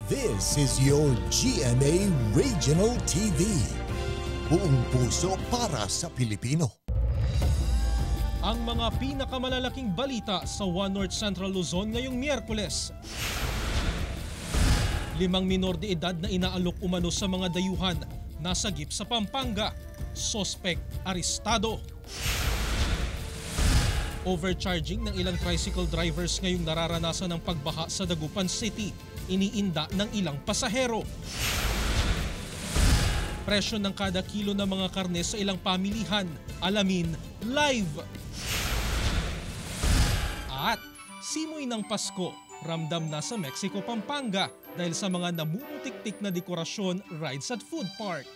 This is your GMA Regional TV. Buong puso para sa Pilipino. Ang mga pinakamalalaking balita sa One North Central Luzon ngayong Miyerkules. 5 minor de edad na inaalok umano sa mga dayuhan nasagip sa Pampanga. Sospek arestado. Overcharging ng ilang tricycle drivers ngayong nararanasan ng pagbaha sa Dagupan City. Iniinda ng ilang pasahero. Presyo ng kada kilo ng mga karne sa ilang pamilihan. Alamin live. At simoy ng Pasko, ramdam na sa Mexico, Pampanga dahil sa mga namumutik-tik na dekorasyon, rides at food park.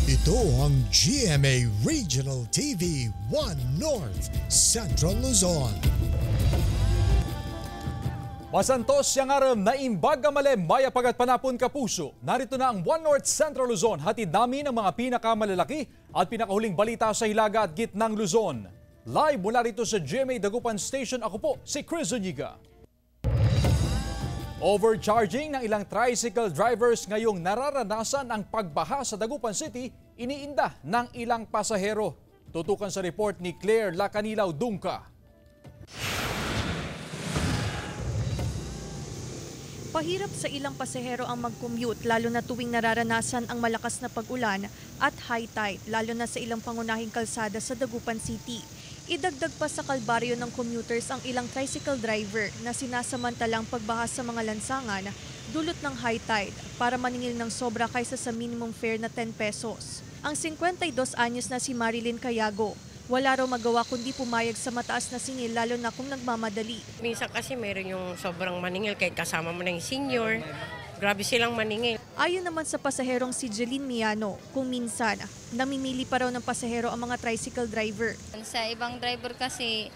Ito ang GMA Regional TV 1 North Central Luzon. Masantos yang aram na imbaga male maya pagat panapon kapuso. Narito na ang One North Central Luzon. Hatid namin ang mga pinakamalalaki at pinakahuling balita sa hilaga at gitnang Luzon. Live mula rito sa GMA Dagupan Station, ako po si Chris Zuniga. Overcharging ng ilang tricycle drivers ngayong nararanasan ang pagbaha sa Dagupan City, iniinda ng ilang pasahero. Tutukan sa report ni Claire Lacanilaw Dungka. Pahirap sa ilang pasahero ang mag-commute lalo na tuwing nararanasan ang malakas na pag-ulan at high tide lalo na sa ilang pangunahing kalsada sa Dagupan City. Idagdag pa sa kalbaryo ng commuters ang ilang tricycle driver na sinasamantalang pagbaha sa mga lansangan dulot ng high tide para maningil ng sobra kaysa sa minimum fare na 10 pesos. Ang 52 anyos na si Marilyn Cayago, wala raw magawa kundi pumayag sa mataas na singil lalo na kung nagmamadali. Minsan kasi meron yung sobrang maningil kahit kasama mo na yung senior. Grabe silang maningil. Ayon naman sa pasaherong si Jeline Miano, kung minsan namimili pa raw ng pasahero ang mga tricycle driver. Sa ibang driver kasi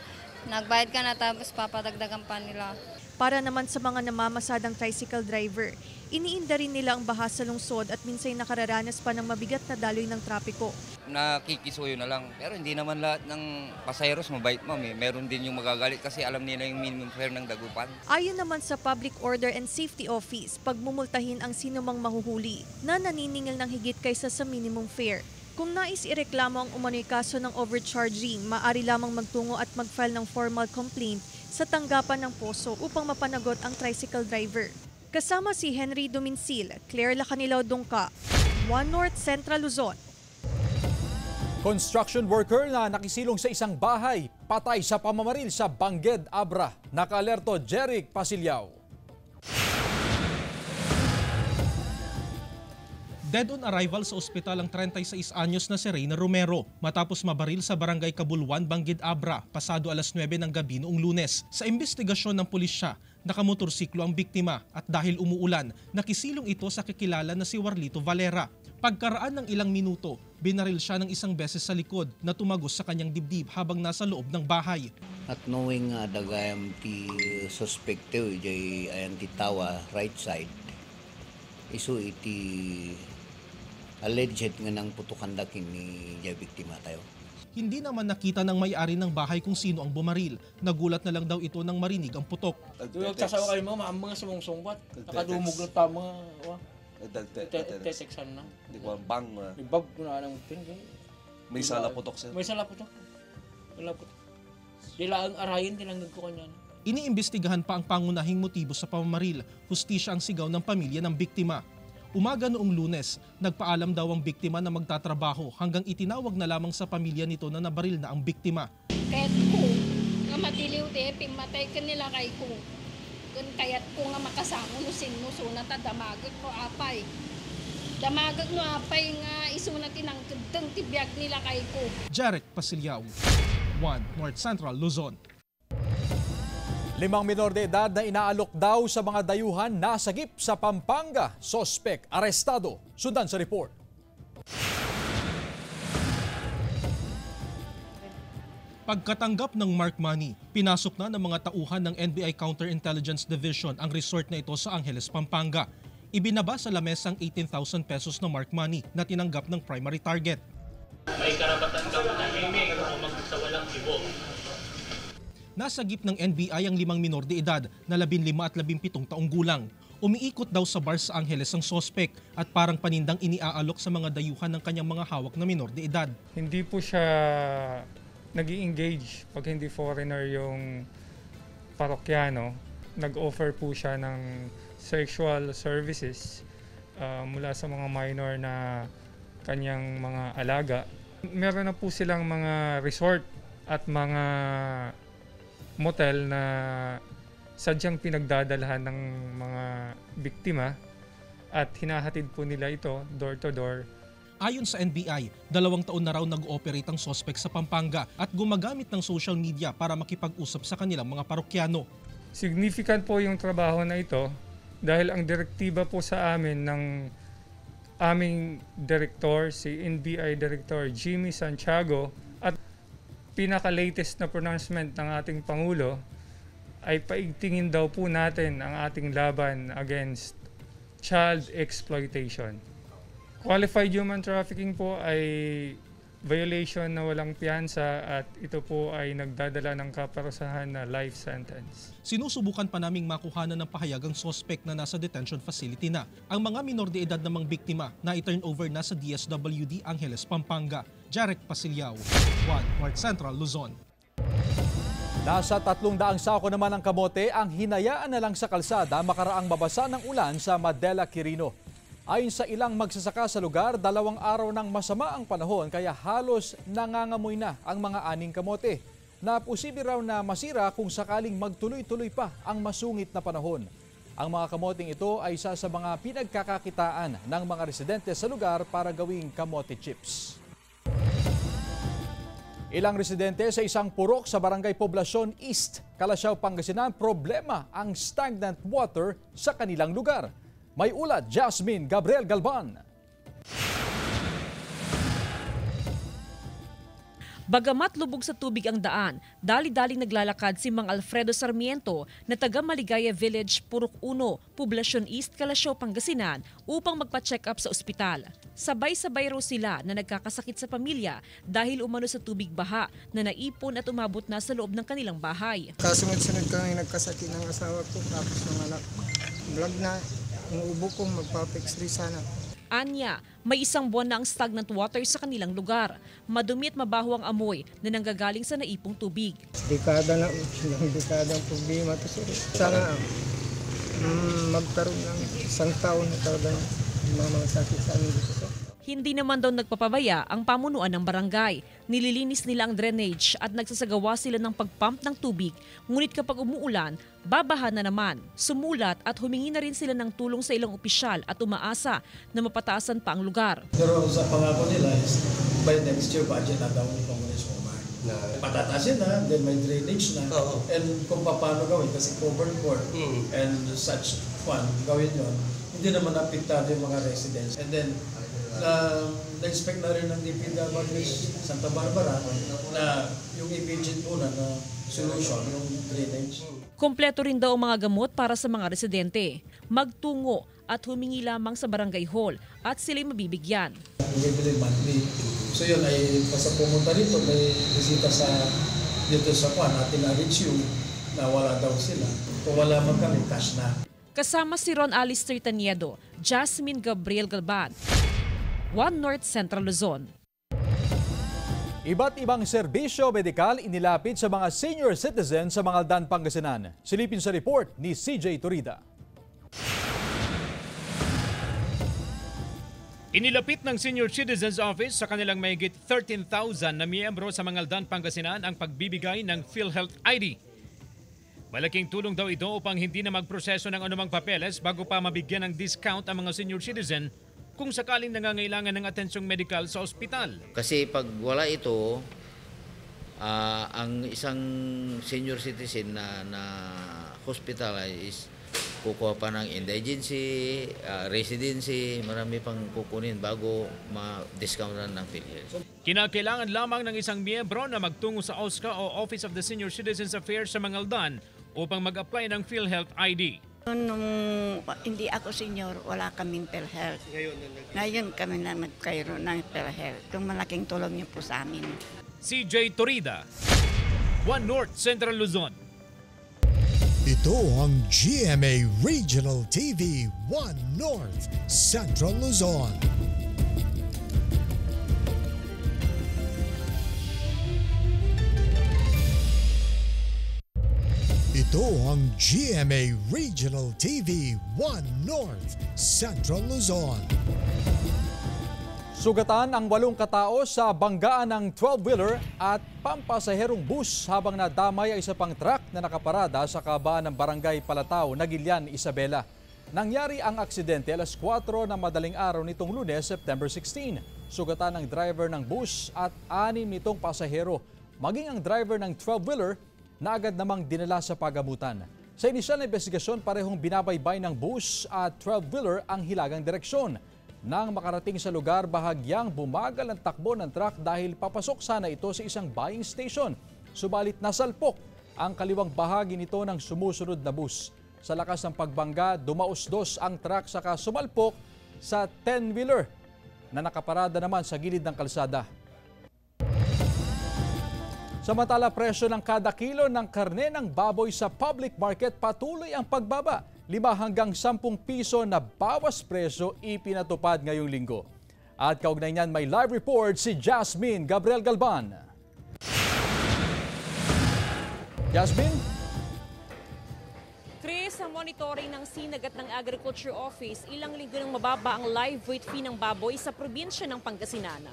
nagbayad ka na tapos papadagdagan pa nila. Para naman sa mga namamasadang tricycle driver, iniinda rin nila ang baha sa lungsod at minsan nakararanas pa ng mabigat na daloy ng trapiko. Nakikisuyo na lang, pero hindi naman lahat ng pasaheros mabait, ma'am. Meron din yung magagalit kasi alam nila yung minimum fare ng Dagupan. Ayon naman sa Public Order and Safety Office, pagmumultahin ang sinumang mahuhuli na naniningil ng higit kaysa sa minimum fare. Kung nais ireklamo ang umano'y kaso ng overcharging, maaari lamang magtungo at mag-file ng formal complaint sa tanggapan ng poso upang mapanagot ang tricycle driver. Kasama si Henry Dominsil, Claire Lacanilaw Dungka, One North Central Luzon. Construction worker na nakisilong sa isang bahay, patay sa pamamaril sa Bangged, Abra. Naka-alerto Jeric Pasilyao. Dead on arrival sa ospital ang 36 anyos na si Reyna Romero matapos mabaril sa barangay Kabuluan, Bangged, Abra pasado alas 9 ng gabi noong Lunes. Sa investigasyon ng pulisya, nakamotorsiklo ang biktima at dahil umuulan, nakisilong ito sa kakilala na si Warlito Valera. Pagkaraan ng ilang minuto, binaril siya ng isang beses sa likod na tumagos sa kanyang dibdib habang nasa loob ng bahay. At knowing dagayam ti suspecte jay ayan ti tawa right side, isu iti alleged nga nang putukan daking ni jay biktima tayo. Hindi naman nakita ng may-ari ng bahay kung sino ang bumaril. Nagulat na lang daw ito nang marinig ang putok. Nagsasawa kayo mga sumungsungbat. Nakadumog na ta mga teteksan na. Di ko ang bang. Ibab ko na ng pin. May sala putok sir. May sala putok. Wala putok. Sila ang arayin, tinanggad ko kanya. Iniimbestigahan pa ang pangunahing motibo sa pamamaril. Hustisya ang sigaw ng pamilya ng biktima. Umaga noong Lunes, nagpaalam daw ang biktima na magtatrabaho hanggang itinawag na lamang sa pamilya nito na nabaril na ang biktima. Kahit ko nga matiliw de, pimatay ka nila kay ko. Kaya't ko nga makasama no sinusuna ta damagag no apay. Damagag no apay nga isuna tinangkadang tibiyag nila kay ko. Jeric Pasilyao, One North Central Luzon. 5 minor de edad na inaalok daw sa mga dayuhan nasagip sa Pampanga. Sospek arestado. Sundan sa report. Pagkatanggap ng mark money, pinasok na ng mga tauhan ng NBI Counterintelligence Division ang resort na ito sa Angeles, Pampanga. Ibinaba sa lamesang 18,000 pesos na mark money na tinanggap ng primary target. May karapatan daw na himig o magsawalang ibo. Nasagip ng NBI ang 5 minor de edad na 15 at 17 taong gulang. Umiikot daw sa bar sa Angeles ang sospek at parang panindang iniaalok sa mga dayuhan ng kanyang mga hawak na minor de edad. Hindi po siya nag-i-engage pag hindi foreigner yung parokyano. Nag-offer po siya ng sexual services mula sa mga minor na kanyang mga alaga. Meron na po silang mga resort at mga motel na sadyang pinagdadalhan ng mga biktima at hinahatid po nila ito door to door. Ayon sa NBI, 2 taon na raw nag-ooperate ang sospek sa Pampanga at gumagamit ng social media para makipag-usap sa kanilang mga parokyano. Significant po yung trabaho na ito dahil ang direktiba po sa amin ng aming director, si NBI Director Jimmy Santiago, at pinaka-latest na pronouncement ng ating Pangulo ay paigtingin daw po natin ang ating laban against child exploitation. Qualified human trafficking po ay violation na walang piyansa at ito po ay nagdadala ng kaparusahan na life sentence. Sinusubukan pa naming makuhanan ng pahayag ang suspect na nasa detention facility na. Ang mga minor de edad namang biktima na i-turn over na sa DSWD Angeles, Pampanga. Jarek Pasilyao, 1 North Central, Luzon. Nasa 300 sako naman ng kamote ang hinayaan na lang sa kalsada makaraang mabasa ng ulan sa Madela, Quirino. Ayon sa ilang magsasaka sa lugar, 2 araw ng masama ang panahon kaya halos nangangamoy na ang mga aning kamote. Na posible raw na masira kung sakaling magtuloy-tuloy pa ang masungit na panahon. Ang mga kamoting ito ay isa sa mga pinagkakakitaan ng mga residente sa lugar para gawing kamote chips. Ilang residente sa isang purok sa Barangay Poblacion East, Calasiao, Pangasinan, problema ang stagnant water sa kanilang lugar. May ulat, Jasmine Gabriel Galban. Bagamat lubog sa tubig ang daan, dali-daling naglalakad si Mang Alfredo Sarmiento na taga Maligaya Village, Purok 1, Poblacion East, Calasiao, Pangasinan upang magpa-check up sa ospital. Sabay-sabay raw sila na nagkakasakit sa pamilya dahil umano sa tubig baha na naipon at umabot na sa loob ng kanilang bahay. Kasunod-sunod kami nagkasakit ng asawa ko tapos ng anak. Vlog na, inuubo ko magpa-X-ray sana. Anya, may 1 buwan na ang stagnant water sa kanilang lugar. Madumi at mabaho ang amoy na nanggagaling sa naipong tubig. Dekada na, dekada ang problema ito. Sana magkaroon ng 1 taon na talagang mga sakit sa amin dito. Hindi naman daw nagpapabaya ang pamunuan ng barangay. Nililinis nila ang drainage at nagsasagawa sila ng pagpump ng tubig. Ngunit kapag umuulan, babaha na naman. Sumulat at humingi na rin sila ng tulong sa ilang opisyal at umaasa na mapataasan pa ang lugar. Pero sa pangako nila is by next year budget na daw ni Congresswoman. Patatasin na, then may drainage na. And kung paano gawin, kasi covered court and such fund, gawin yun. Hindi naman apektado yung mga residents. And then, na-expect na rin ng DPWH Santa Barbara na yung immediate muna na solution, yung drainage. Kompleto rin daw ang mga gamot para sa mga residente. Magtungo at humingi lamang sa barangay hall at sila'y mabibigyan. Bibili monthly. So yun ay basta pumunta dito, may bisita dito sa Kwan, ating RHU na wala daw sila. Kung wala man kami, cash na. Kasama si Ron Alistair Taniedo, Jasmine Gabriel Galban, 1 North Central Luzon. Iba't ibang serbisyo medikal inilapit sa mga senior citizens sa Mangaldan, Pangasinan. Silipin sa report ni CJ Turida. Inilapit ng Senior Citizens Office sa kanilang mahigit 13,000 na miyembro sa Mangaldan, Pangasinan ang pagbibigay ng PhilHealth ID. Malaking tulong daw ito upang hindi na magproseso ng anumang papeles bago pa mabigyan ng discount ang mga senior citizen kung sakaling nangangailangan ng atensyong medikal sa ospital. Kasi pag wala ito, ang isang senior citizen na hospitalized, kukuha pa ng indigency, residency, marami pang kukunin bago ma-discountan ng PhilHealth. Kinakailangan lamang ng isang miyembro na magtungo sa OSCA o Office of the Senior Citizens Affairs sa Mangaldan upang mag-apply ng PhilHealth ID. Nung hindi ako senior, wala kaming PhilHealth. Ngayon kami na nagkaroon ng PhilHealth. Itong malaking tulong niyo po sa amin. CJ Turida, 1 North Central Luzon. Ito Ito ang GMA Regional TV 1 North Central Luzon. Ito ang GMA Regional TV 1 North Central Luzon. Sugatan ang 8 katao sa banggaan ng 12-wheeler at pampasaherong bus habang nadamay ang isa pang truck na nakaparada sa kabaan ng Barangay Palatao, Nagilian, Isabela. Nangyari ang aksidente alas 4 ng madaling araw nitong Lunes, September 16. Sugatan ang driver ng bus at 6 nitong pasahero, maging ang driver ng 12-wheeler na agad namang dinala sa pagamutan. Sa inisyal na investigasyon, parehong binabaybay ng bus at 12-wheeler ang hilagang direksyon. Nang makarating sa lugar, bahagyang bumagal ang takbo ng truck dahil papasok sana ito sa isang buying station. Subalit nasalpok ang kaliwang bahagi nito ng sumusunod na bus. Sa lakas ng pagbangga, dumausdos ang truck saka sumalpok sa 10-wheeler na nakaparada naman sa gilid ng kalsada. Samantala, presyo ng kada kilo ng karne ng baboy sa public market patuloy ang pagbaba. 5 hanggang 10 piso na bawas presyo ipinatupad ngayong linggo. At kaugnay niyan, may live report si Jasmine Gabriel Galban. Jasmine? Chris, sa monitoring ng SINAG at ng Agriculture Office, ilang linggo nang mababa ang live weight fee ng baboy sa probinsya ng Pangasinan.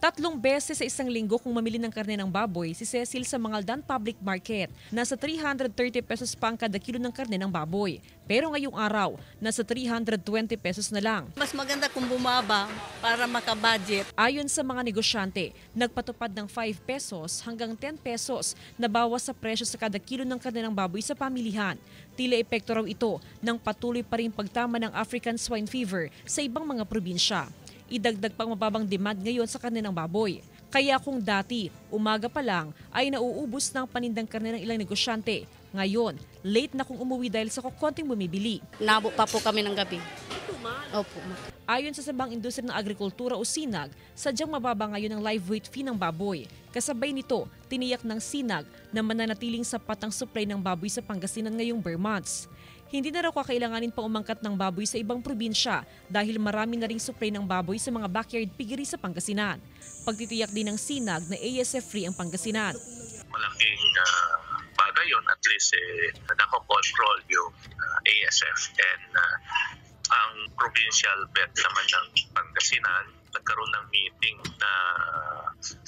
3 beses sa isang linggo kung mamili ng karne ng baboy si Cecil sa Mangaldan Public Market. Nasa 330 pesos pa ang kada kilo ng karne ng baboy. Pero ngayong araw, nasa 320 pesos na lang. Mas maganda kung bumaba para makabudget. Ayon sa mga negosyante, nagpatupad ng 5 pesos hanggang 10 pesos na bawas sa presyo sa kada kilo ng karne ng baboy sa pamilihan. Tila epekto raw ito ng patuloy pa rin pagtama ng African swine fever sa ibang mga probinsya. Idagdag pang mababang demand ngayon sa karne ng baboy. Kaya kung dati, umaga pa lang ay nauubos ng panindang karne ng ilang negosyante, ngayon, late na kung umuwi dahil sa kukonting bumibili. Nabo pa po kami ng gabi. Opo. Ayon sa Sabang Industriya ng Agrikultura o SINAG, sadyang mababa ngayon ang live weight fee ng baboy. Kasabay nito, tiniyak ng SINAG na mananatiling sapat ang supply ng baboy sa Pangasinan ngayong bare months. Hindi na raw kakailanganin pang umangkat ng baboy sa ibang probinsya dahil marami na ring supply ng baboy sa mga backyard piggery sa Pangasinan. Pagtitiyak din ng SINAG na ASF-free ang Pangasinan. Malaking bagay yun, at least nakakontrol yung ASF, and ang provincial vet naman ng Pangasinan nagkaroon ng meeting na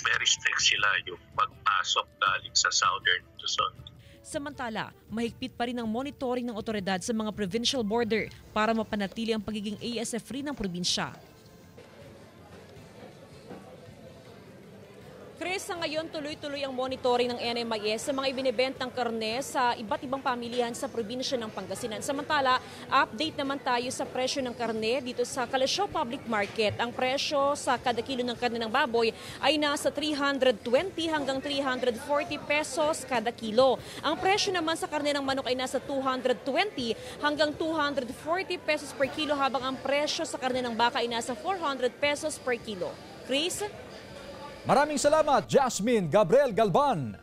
very strict sila yung pagpasok galing sa Southern Luzon. Samantala, mahigpit pa rin ang monitoring ng otoridad sa mga provincial border para mapanatili ang pagiging ASF-free ng probinsya. Chris, sa ngayon tuloy-tuloy ang monitoring ng NMIS sa mga ibinebentang karne sa iba't ibang pamilihan sa probinsya ng Pangasinan. Samantala, update naman tayo sa presyo ng karne dito sa Kalasyaw Public Market. Ang presyo sa kada kilo ng karne ng baboy ay nasa 320 hanggang 340 pesos kada kilo. Ang presyo naman sa karne ng manok ay nasa 220 hanggang 240 pesos per kilo, habang ang presyo sa karne ng baka ay nasa 400 pesos per kilo. Chris? Maraming salamat, Jasmine Gabriel Galban.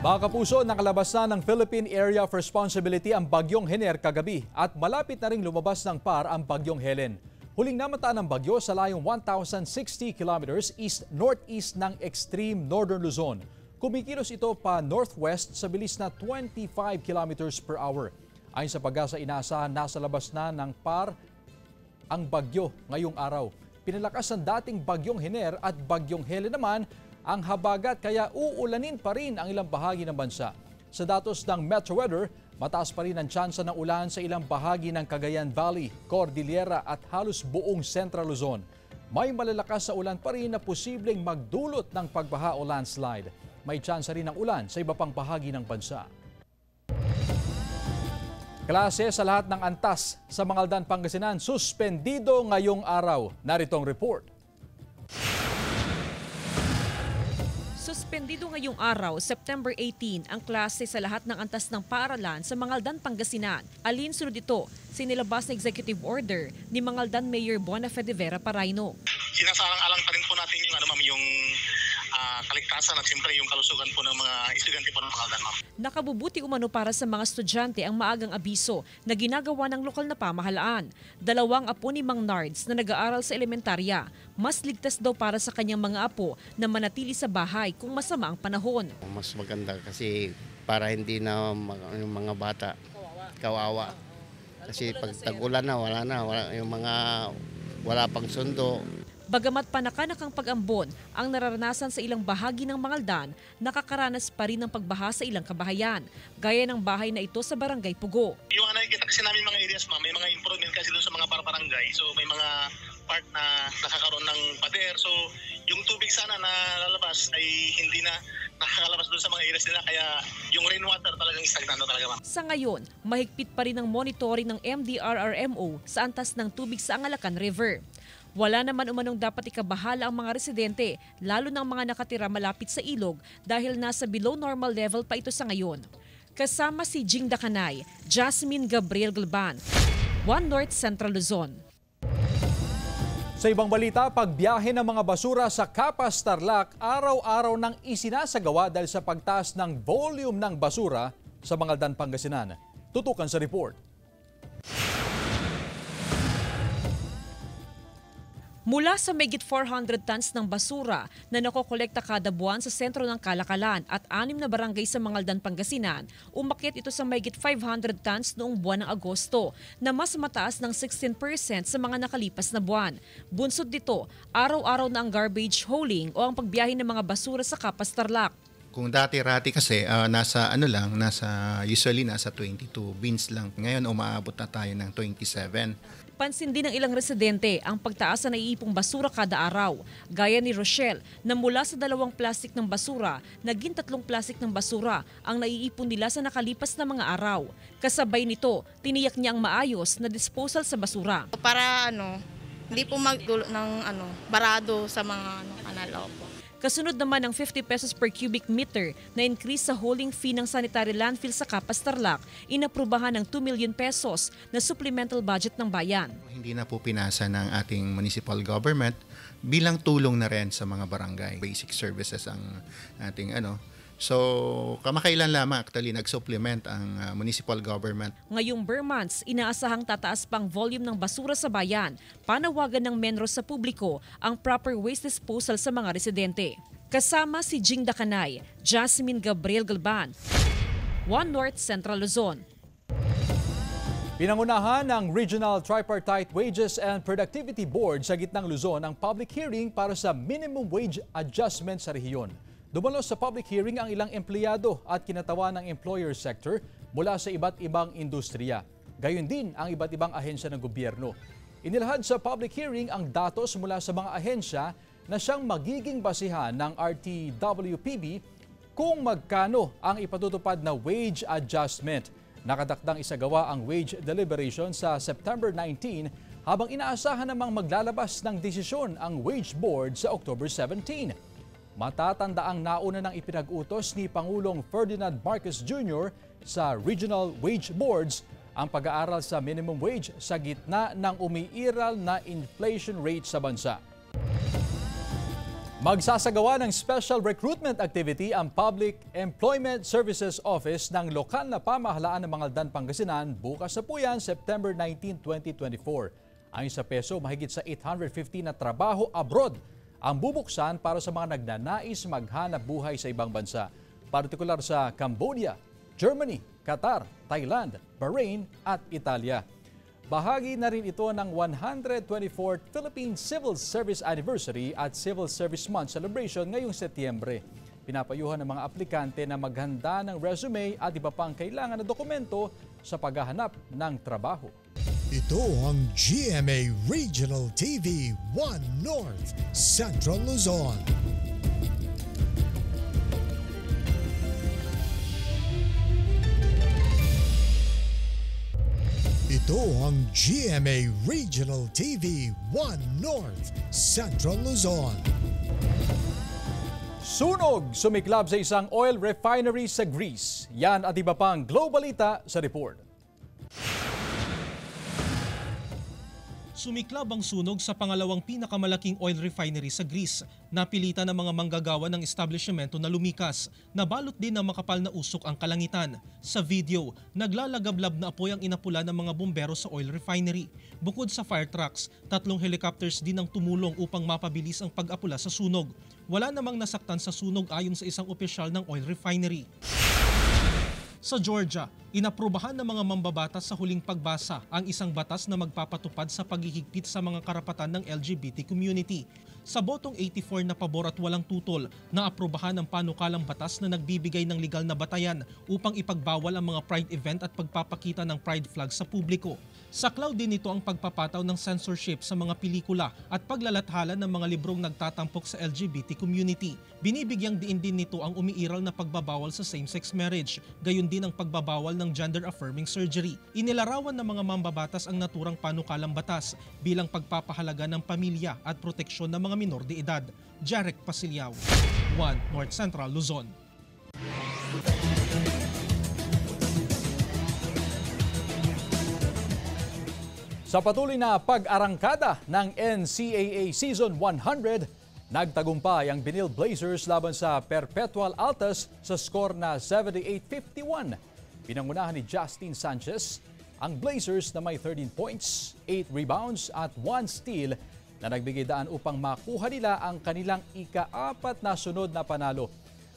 Mga kapuso, nakalabas na ng Philippine Area of Responsibility ang Bagyong Hener kagabi at malapit na ring lumabas ng PAR ang Bagyong Helen. Huling namataan ng bagyo sa layong 1,060 kilometers east-northeast ng extreme northern Luzon. Kumikilos ito pa northwest sa bilis na 25 kilometers per hour. Ayon sa Pag-asa, inaasahan nasa labas na ng PAR ang bagyo ngayong araw. Pinalakas ng dating Bagyong Hener at Bagyong Helen naman ang habagat, kaya uulanin pa rin ang ilang bahagi ng bansa. Sa datos ng Metro Weather, mataas pa rin ang tsansa ng ulan sa ilang bahagi ng Cagayan Valley, Cordillera at halos buong Central Luzon. May malalakas sa ulan pa rin na posibleng magdulot ng pagbaha o landslide. May tsansa rin ng ulan sa iba pang bahagi ng bansa. Klase sa lahat ng antas sa Mangaldan, Pangasinan, suspendido ngayong araw. Narito ang report. Suspendido ngayong araw, September 18, ang klase sa lahat ng antas ng paaralan sa Mangaldan, Pangasinan. Alinsunod ito, sinilabas na executive order ni Mangaldan Mayor Bonafe de Vera Paraino. Sinasaalang-alang pa rin po natin yung kaligtasan at siyempre yung kalusugan po ng mga estudyante po ng Mangaldan. Nakabubuti umano para sa mga estudyante ang maagang abiso na ginagawa ng lokal na pamahalaan. 2 apo ni Mang Nards na nag-aaral sa elementarya. Mas ligtas daw para sa kanyang mga apo na manatili sa bahay kung masama ang panahon. Mas maganda kasi para hindi na yung mga bata kawawa. Kasi pag tag-ulan na, yung mga wala pang sundo. Bagamat panakanak ang pag-ambon, ang nararanasan sa ilang bahagi ng Mangaldan, nakakaranas pa rin ng pagbaha sa ilang kabahayan, gaya ng bahay na ito sa Barangay Pugo. Yung nakikita kasi namin mga areas, ma'am, may mga improvement kasi doon sa mga barangay. So may mga part na nakakaroon ng pader. So yung tubig sana na lalabas ay hindi na nakakalabas doon sa mga areas nila, kaya yung rainwater talagang stagnant talaga, ma'am. Sa ngayon, mahigpit pa rin ang monitoring ng MDRRMO sa antas ng tubig sa Angalacan River. Wala naman umanong dapat ikabahala ang mga residente, lalo ng mga nakatira malapit sa ilog dahil nasa below normal level pa ito sa ngayon. Kasama si Jing Dakanay, Jasmine Gabriel Galban, One North Central Luzon. Sa ibang balita, pagbiyahe ng mga basura sa Capas, Tarlac, araw-araw nang isinasagawa dahil sa pagtaas ng volume ng basura sa Mangaldan, Pangasinan. Tutukan sa report. Mula sa mahigit 400 tons ng basura na nakokolekta kada buwan sa sentro ng Kalakalan at 6 na barangay sa Mangaldan, Pangasinan, umakyat ito sa mahigit 500 tons noong buwan ng Agosto na mas mataas ng 16% sa mga nakalipas na buwan. Bunsod dito, araw-araw na ang garbage hauling o ang pagbiyahe ng mga basura sa Capas, Tarlac. Kung dati-rati kasi usually nasa 22 bins lang. Ngayon umaabot na tayo ng 27. Pansin din ng ilang residente ang pagtaas sa naiipong basura kada araw. Gaya ni Rochelle na mula sa 2 plastik ng basura, naging 3 plastik ng basura ang naiipon nila sa nakalipas na mga araw. Kasabay nito, tiniyak niya ang maayos na disposal sa basura. Para hindi po magdulo ng barado sa mga kanal po. Kasunod naman ng 50 pesos per cubic meter na increase sa hauling fee ng sanitary landfill sa Capas, Tarlac, inaprubahan ng 2 million pesos na supplemental budget ng bayan. Hindi na po pinasa ng ating municipal government bilang tulong na rin sa mga barangay. Basic services ang ating So, kamakailan lamang actually nag-supplement ang municipal government. Ngayong bare months, inaasahang tataas pang volume ng basura sa bayan. Panawagan ng Menro sa publiko ang proper waste disposal sa mga residente. Kasama si Jing Dakanay, Jasmine Gabriel Galban, One North Central Luzon. Pinangunahan ng Regional Tripartite Wages and Productivity Board sa gitnang Luzon ang public hearing para sa minimum wage adjustment sa rehiyon. Dumalo sa public hearing ang ilang empleyado at kinatawan ng employer sector mula sa iba't ibang industriya. Gayon din ang iba't ibang ahensya ng gobyerno. Inilahad sa public hearing ang datos mula sa mga ahensya na siyang magiging basihan ng RTWPB kung magkano ang ipatutupad na wage adjustment. Nakadakdang isagawa ang wage deliberation sa September 19 habang inaasahan namang maglalabas ng desisyon ang wage board sa October 17. Matatandaang nauna nang ipinag-utos ni Pangulong Ferdinand Marcos Jr. sa Regional Wage Boards ang pag-aaral sa minimum wage sa gitna ng umiiral na inflation rate sa bansa. Magsasagawa ng special recruitment activity ang Public Employment Services Office ng lokal na pamahalaan ng Mangaldan, Pangasinan bukas sa Puyan, September 19, 2024. Ayon sa PESO, mahigit sa 850 na trabaho abroad ang bubuksan para sa mga nagnanais maghanap buhay sa ibang bansa, partikular sa Cambodia, Germany, Qatar, Thailand, Bahrain at Italia. Bahagi na rin ito ng 124th Philippine Civil Service Anniversary at Civil Service Month celebration ngayong Setyembre. Pinapayuhan ng mga aplikante na maghanda ng resume at iba pang kailangan na dokumento sa paghahanap ng trabaho. Ito ang GMA Regional TV 1 North Central Luzon. Ito ang GMA Regional TV 1 North Central Luzon. Sunog sumiklab sa isang oil refinery sa Greece. Yan at iba pang globalita sa report. Sumiklab ang sunog sa pangalawang pinakamalaking oil refinery sa Greece. Napilitan ng mga manggagawa ng establishmento na lumikas. Nabalot din ng makapal na usok ang kalangitan. Sa video, naglalagablab na apoy ang inapula ng mga bumbero sa oil refinery. Bukod sa fire trucks, 3 helicopters din ang tumulong upang mapabilis ang pag-apula sa sunog. Wala namang nasaktan sa sunog ayon sa isang opisyal ng oil refinery. Sa Georgia, inaprubahan ng mga mambabatas sa huling pagbasa ang isang batas na magpapatupad sa paghihigpit sa mga karapatan ng LGBT community. Sa botong 84 na pabor at walang tutol, naaprubahan ang panukalang batas na nagbibigay ng legal na batayan upang ipagbawal ang mga pride event at pagpapakita ng pride flag sa publiko. Saklaw din ito ang pagpapataw ng censorship sa mga pelikula at paglalathala ng mga librong nagtatampok sa LGBT community. Binibigyang diin din nito ang umiiral na pagbabawal sa same-sex marriage, gayon din ang pagbabawal ng gender-affirming surgery. Inilarawan ng mga mambabatas ang naturang panukalang batas bilang pagpapahalaga ng pamilya at proteksyon ng mga minor de edad. Jarek Pasilyao, 1 North Central Luzon. Sa patuloy na pag-arangkada ng NCAA Season 100, nagtagumpay ang Benil Blazers laban sa Perpetual Altas sa score na 78-51. Pinangunahan ni Justin Sanchez ang Blazers na may 13 points, 8 rebounds at 1 steal na nagbigay daan upang makuha nila ang kanilang ika-4 na sunod na panalo.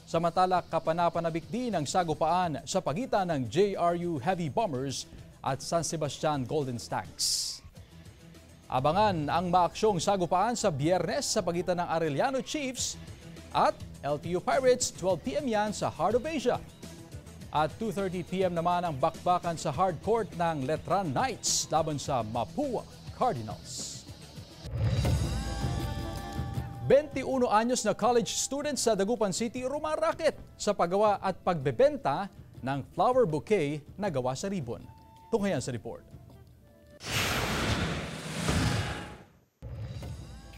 Samantala, kapanapanabik din ang sagupaan sa pagitan ng JRU Heavy Bombers at San Sebastian Golden Stags. Abangan ang maaksyong sagupaan sa Biyernes sa pagitan ng Arellano Chiefs at LTU Pirates. 12 p.m. yan sa Heart of Asia. At 2:30 p.m. naman ang bakbakan sa hardcourt ng Letran Knights laban sa Mapua Cardinals. 21 anyos na college students sa Dagupan City rumaraket sa paggawa at pagbebenta ng flower bouquet na gawa sa ribbon. Tunghayan sa report.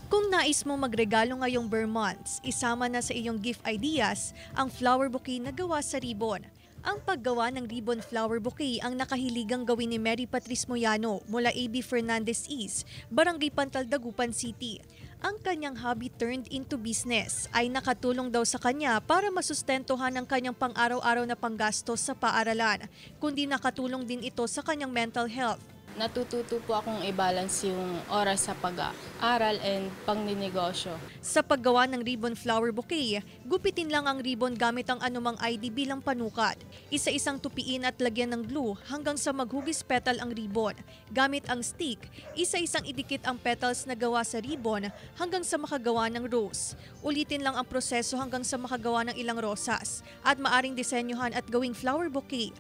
Kung nais mo magregalo ngayong Burr Months, isama na sa iyong gift ideas ang flower bouquet na gawa sa ribbon. Ang paggawa ng ribbon flower bouquet ang nakahiligang gawin ni Mary Patrice Moyano mula AB Fernandez East, Barangay Pantal, Dagupan City. Ang kanyang hobby turned into business ay nakatulong daw sa kanya para masustentuhan ang kanyang pang-araw-araw na panggastos sa paaralan, kundi nakatulong din ito sa kanyang mental health. Natututo po akong i-balance yung oras sa pag-aaral and pangninegosyo. Sa paggawa ng ribbon flower bouquet, gupitin lang ang ribbon gamit ang anumang ID bilang panukat. Isa-isang tupiin at lagyan ng glue hanggang sa maghugis petal ang ribbon. Gamit ang stick, isa-isang idikit ang petals na gawa sa ribbon hanggang sa makagawa ng rose. Ulitin lang ang proseso hanggang sa makagawa ng ilang rosas at maaring disenyohan at gawing flower bouquet.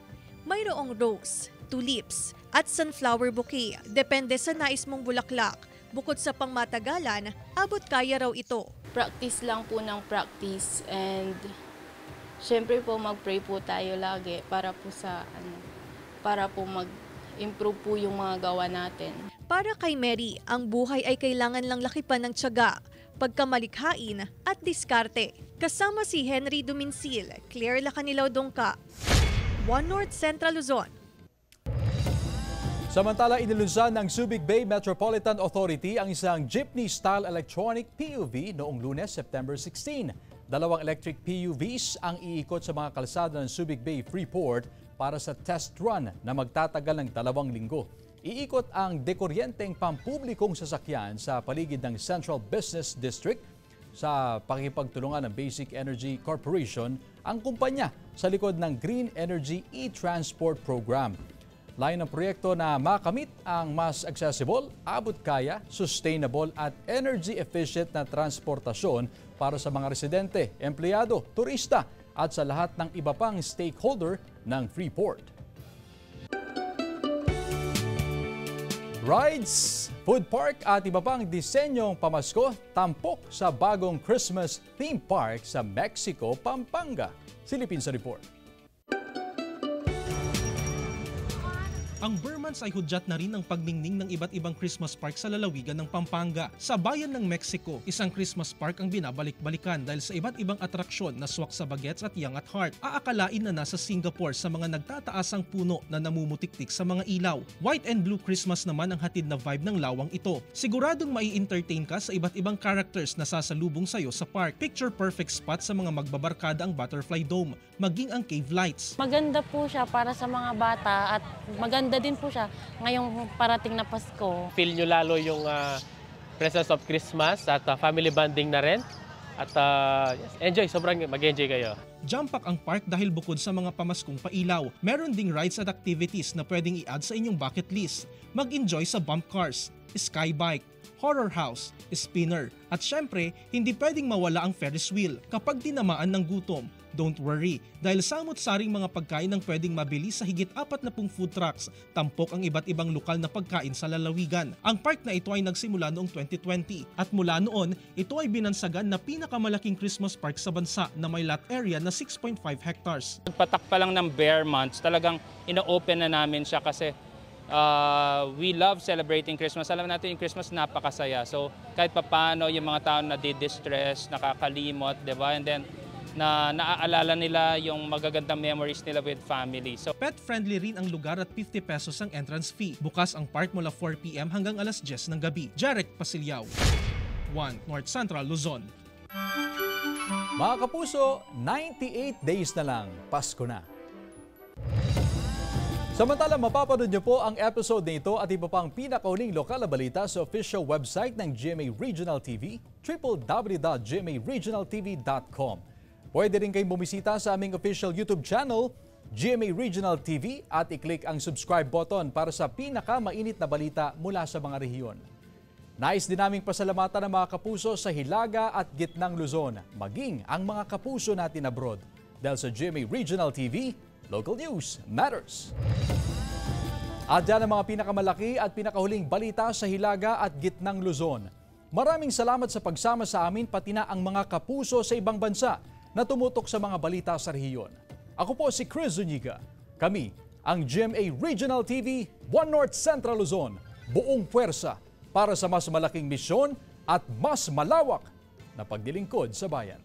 Mayroong rose, tulips, at sunflower bouquet. Depende sa nais mong bulaklak. Bukod sa pangmatagalan, abot kaya raw ito. Practice lang po ng practice and syempre po mag-pray po tayo lagi para po mag-improve po yung mga gawa natin. Para kay Mary, ang buhay ay kailangan lang lakipan ng tiyaga, pagkamalikhain at diskarte. Kasama si Henry Duminsil, Claire Lacanilaw Dongka, 1 North Central Luzon. Samantala, inilunsad ng Subic Bay Metropolitan Authority ang isang jeepney-style electronic PUV noong Lunes, September 16. 2 electric PUVs ang iikot sa mga kalsada ng Subic Bay Freeport para sa test run na magtatagal ng 2 linggo. Iikot ang dekuryenteng pampublikong sasakyan sa paligid ng Central Business District. Sa pakikipagtulungan ng Basic Energy Corporation, ang kumpanya sa likod ng Green Energy e-Transport Program. Layo ng proyekto na makamit ang mas accessible, abot-kaya, sustainable at energy-efficient na transportasyon para sa mga residente, empleyado, turista at sa lahat ng iba pang stakeholder ng Freeport. Rides, food park at iba pang disenyong pamasko tampok sa bagong Christmas theme park sa Mexico, Pampanga. Silipin sa report. Ang Burmans ay hudyat na rin ng pagningning ng iba't ibang Christmas park sa lalawigan ng Pampanga. Sa bayan ng Mexico, isang Christmas park ang binabalik-balikan dahil sa iba't ibang atraksyon na swak sa bagets at young at heart. Aakalain na nasa Singapore sa mga nagtataasang puno na namumutiktik sa mga ilaw. White and blue Christmas naman ang hatid na vibe ng lawang ito. Siguradong mai-entertain ka sa iba't ibang characters na sasalubong sayo sa park. Picture perfect spot sa mga magbabarkada ang Butterfly Dome, maging ang cave lights. Maganda po siya para sa mga bata at maganda din po siya ngayong parating na Pasko. Feel nyo lalo yung presence of Christmas at family bonding na rin. At enjoy, sobrang mag-enjoy kayo. Jump pack ang park dahil bukod sa mga pamaskong pailaw, meron ding rides at activities na pwedeng i-add sa inyong bucket list. Mag-enjoy sa bump cars, sky bike, horror house, spinner, at syempre, hindi pwedeng mawala ang Ferris wheel. Kapag tinamaan ng gutom, don't worry, dahil samot-saring mga pagkain ang pwedeng mabili sa higit 40 food trucks, tampok ang iba't ibang lokal na pagkain sa lalawigan. Ang park na ito ay nagsimula noong 2020 at mula noon, ito ay binansagan na pinakamalaking Christmas park sa bansa na may lot area na 6.5 hectares. Pagpatak pa lang ng bare months, talagang ino-open na namin siya kasi we love celebrating Christmas. Alam natin yung Christmas napakasaya. So kahit papaano yung mga tao na di-distress, nakakalimot, di ba? And then na naaalala nila yung magagandang memories nila with family. So pet-friendly rin ang lugar at 50 pesos ang entrance fee. Bukas ang park mula 4 p.m. hanggang alas 10 ng gabi. Jarek Pasilyao, 1 North Central Luzon. Mga kapuso, 98 days na lang, Pasko na. Samantala, mapapanood niyo po ang episode na ito at iba pang pinakauling lokal na balita sa official website ng GMA Regional TV, www.gmaregionaltv.com. Pwede rin kayong bumisita sa aming official YouTube channel, GMA Regional TV, at i-click ang subscribe button para sa pinakamainit na balita mula sa mga rehiyon. Nais din naming pasalamatan ng mga kapuso sa Hilaga at Gitnang Luzon, maging ang mga kapuso natin abroad. Dahil sa GMA Regional TV, local news matters. At yan ang mga pinakamalaki at pinakahuling balita sa Hilaga at Gitnang Luzon. Maraming salamat sa pagsama sa amin pati na ang mga kapuso sa ibang bansa na tumutok sa mga balita sa rehiyon. Ako po si Chris Zuniga. Kami ang GMA Regional TV, 1 North Central Luzon. Buong puwersa para sa mas malaking misyon at mas malawak na paglilingkod sa bayan.